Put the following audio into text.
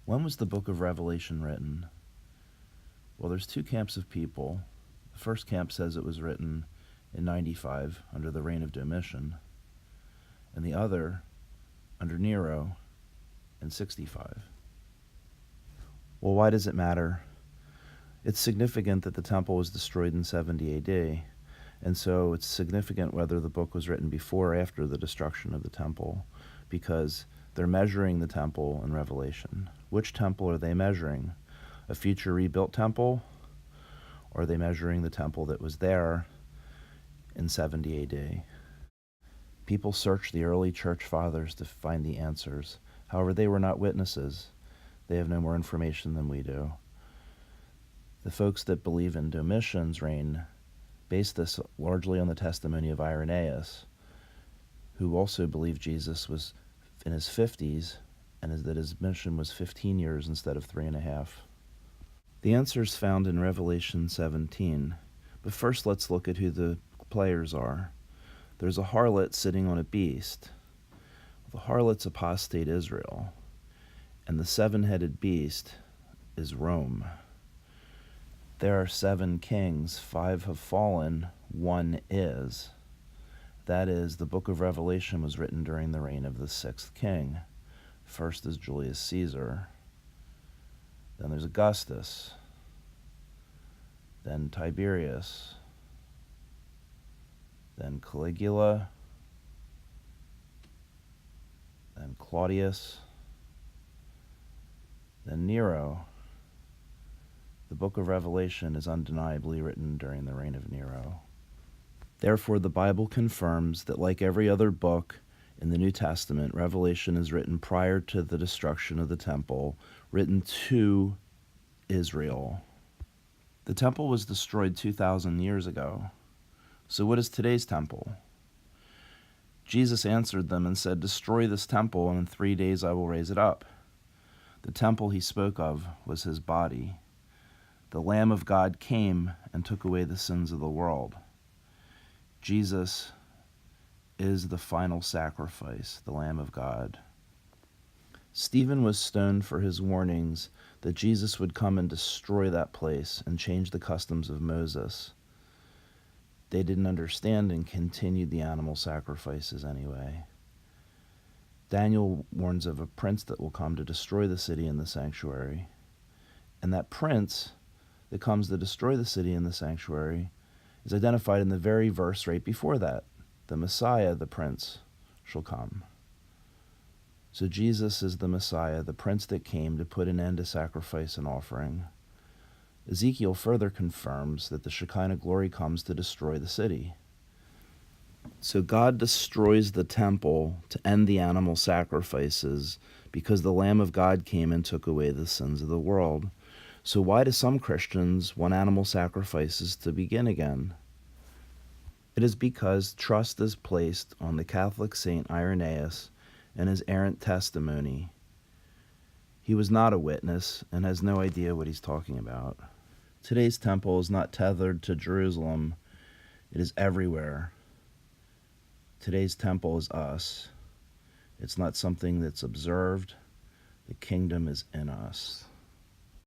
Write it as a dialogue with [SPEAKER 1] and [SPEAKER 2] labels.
[SPEAKER 1] When was the book of Revelation written? Well, there's two camps of people. The first camp says it was written in 95 under the reign of Domitian, and the other under Nero in 65. Well, why does it matter? It's significant that the temple was destroyed in 70 AD, and so it's significant whether the book was written before or after the destruction of the temple, because they're measuring the temple in Revelation. Which temple are they measuring? A future rebuilt temple? Or are they measuring the temple that was there in 70 AD? People searched the early church fathers to find the answers. However, they were not witnesses. They have no more information than we do. The folks that believe in Domitian's reign base this largely on the testimony of Irenaeus, who also believed Jesus was in his 50s and that his mission was 15 years instead of 3.5. The answer is found in Revelation 17, but first let's look at who the players are. There's a harlot sitting on a beast. The harlot's apostate Israel, and the seven-headed beast is Rome. There are 7 kings, 5 have fallen, 1 is. That is, the book of Revelation was written during the reign of the 6th king. First is Julius Caesar. Then there's Augustus. Then Tiberius. Then Caligula. Then Claudius. Then Nero. The book of Revelation is undeniably written during the reign of Nero. Therefore, the Bible confirms that, like every other book in the New Testament, Revelation is written prior to the destruction of the temple, written to Israel. The temple was destroyed 2,000 years ago. So what is today's temple? Jesus answered them and said, "Destroy this temple, and in 3 days I will raise it up." The temple he spoke of was his body. The Lamb of God came and took away the sins of the world. Jesus is the final sacrifice, the Lamb of God. Stephen was stoned for his warnings that Jesus would come and destroy that place and change the customs of Moses. They didn't understand and continued the animal sacrifices anyway. Daniel warns of a prince that will come to destroy the city and the sanctuary. And that prince that comes to destroy the city and the sanctuary is identified in the very verse right before that. The Messiah, the prince, shall come. So Jesus is the Messiah, the prince that came to put an end to sacrifice and offering. Ezekiel further confirms that the Shekinah glory comes to destroy the city. So God destroys the temple to end the animal sacrifices because the Lamb of God came and took away the sins of the world. So why do some Christians want animal sacrifices to begin again? It is because trust is placed on the Catholic saint Irenaeus and his errant testimony. He was not a witness and has no idea what he's talking about. Today's temple is not tethered to Jerusalem. It is everywhere. Today's temple is us. It's not something that's observed. The kingdom is in us.